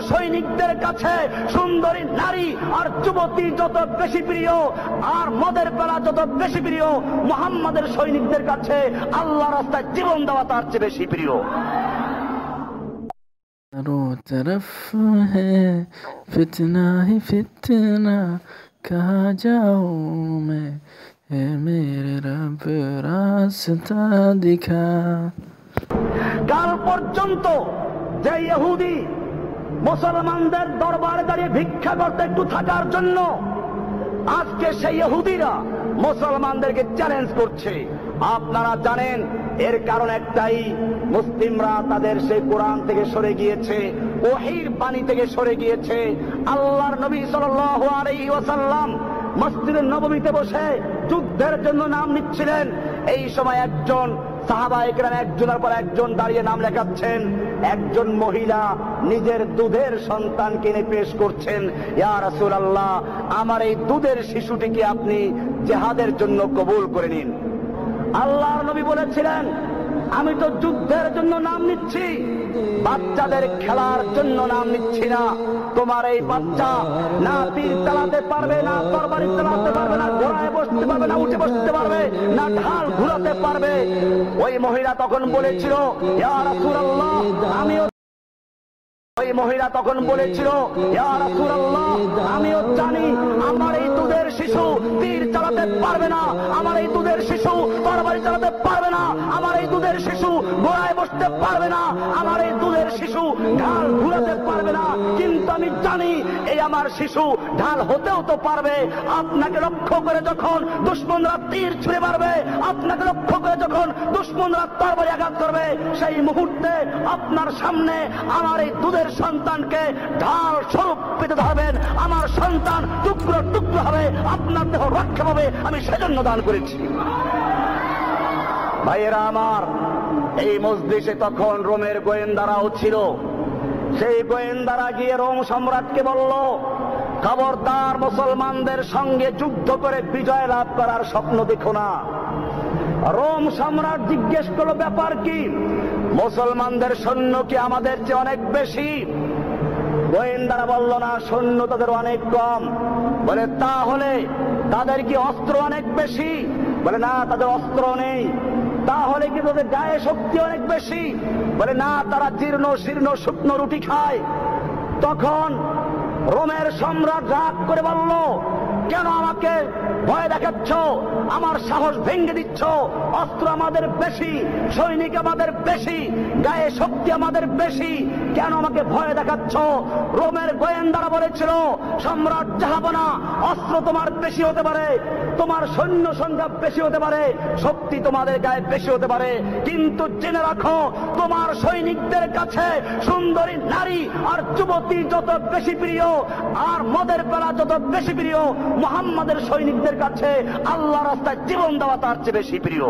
সৈনিকদের কাছে সুন্দরী নারী আর যুবতী যত বেশি প্রিয়, আর মদের পেলা যত বেশি প্রিয়, মুহাম্মাদের সৈনিকদের কাছে আল্লাহর রাস্তায় জীবন দেওয়া তার চেয়ে বেশি প্রিয়। चारों तरफ है फितना ही फितना, कहाँ जाऊँ मैं, है मेरे रब रास्ता दिखा। কাল পর্যন্ত যে ইহুদি মুসলমানদের দরবারে দাঁড়িয়ে ভিক্ষা করতে একটু থাকার জন্য, আজকে সেই ইহুদিরা মুসলমানদেরকে চ্যালেঞ্জ করছে। আপনারা জানেন এর কারণ একটাই, মুসলিমরা তাদের সেই কোরআন থেকে সরে গিয়েছে, ওহীর বাণী থেকে সরে গিয়েছে। আল্লাহর নবী সাল্লাল্লাহু আলাইহি ওয়াসাল্লাম মসজিদে নববীতে বসে যুদ্ধের জন্য নাম নিচ্ছিলেন। এই সময় একজন সাহাবায়ে কেরাম একজনের পর একজন দাঁড়িয়ে নাম লেখাচ্ছেন। একজন মহিলা নিজের দুধের সন্তানকে এনে পেশ করছেন, ইয়া রাসূলুল্লাহ, আমার এই দুধের শিশুটিকে আপনি জিহাদের জন্য কবুল করে নিন। আল্লাহর নবী বলেছিলেন, আমি তো যুদ্ধের জন্য নাম নিচ্ছি, বাচ্চাদের খেলার জন্য নাম নিচ্ছি না। তোমার এই বাচ্চা না তীর চালাতে পারবে, না তরবারি চালাতে পারবে, না ঘোড়ায় বসতে পারবে, না উঠে বসতে পারবে, না ঢাল ঘুরাতে পারবে। ওই মহিলা তখন বলেছিল, ইয়া রাসূলুল্লাহ, ওই মহিলা তখন বলেছিল, ইয়া রাসূলুল্লাহ, আমিও জানি আমার এই দুধের শিশু তীর চালাতে পারবে না, আমার এই দুধের শিশু তরবারি চালাতে পারবে না, আমার এই দুধের শিশু ঘোড়ায় বসতে পারবে না, আমার এই দুধের শিশু ঢাল ঘুরাতে পারবে না, কিন্তু আমি জানি এই আমার শিশু ঢাল হতেও তো পারবে। আপনাকে লক্ষ্য করে যখন দুশমনরা তীর ছুঁড়ে মারবে, আপনাকে লক্ষ্য করে যখন দুশমনরা তরবারি আঘাত করবে, সেই মুহূর্তে আপনার সামনে আমার এই দুধের সন্তানকে ঢাল স্বরূপ পেতে ধরবেন। আমার সন্তান টুকরো টুকরো হবে, আপনার দেহ রক্ষা পাবে, আমি সেজন্য দান করেছি। ভাইয়েরা আমার, এই মজলিসে তখন রোমের গোয়েন্দারাও ছিল। সেই গোয়েন্দারা গিয়ে রোম সম্রাটকে বলল, খবরদার মুসলমানদের সঙ্গে যুদ্ধ করে বিজয় লাভ করার স্বপ্ন দেখো না। রোম সম্রাট জিজ্ঞেস করলো, ব্যাপার কি? মুসলমানদের সৈন্য কি আমাদের চেয়ে অনেক বেশি? গোয়েন্দারা বলল, না, সৈন্য তাদের অনেক কম। বলে, তাহলে তাদের কি অস্ত্র অনেক বেশি? বলে, না, তাদের অস্ত্র নেই। তাহলে কি তাদের গায়ে শক্তি অনেক বেশি? বলে, না, তারা জীর্ণ শীর্ণ শুকনো রুটি খায়। তখন রোমের সম্রাট রাগ করে বলল, কেন আমাকে ভয় দেখাচ্ছ? আমার সাহস ভেঙে দিচ্ছ। অস্ত্র আমাদের বেশি, সৈনিক আমাদের বেশি, গায়ে শক্তি আমাদের বেশি, কেন আমাকে ভয় দেখাচ্ছ? রোমের গোয়েন্দারা বলেছিল, সম্রাট জাহাপনা, অস্ত্র তোমার বেশি হতে পারে, তোমার সৈন্য সংখ্যা বেশি হতে পারে, শক্তি তোমাদের গায়ে বেশি হতে পারে, কিন্তু জেনে রাখো তোমার সৈনিকদের কাছে সুন্দরী নারী আর যুবতী যত বেশি প্রিয়, আর মদের পেলা যত বেশি প্রিয়, মুহাম্মাদের সৈনিকদের কাছে আল্লাহর রাস্তায় জীবন দেওয়া তার চেয়ে বেশি প্রিয়।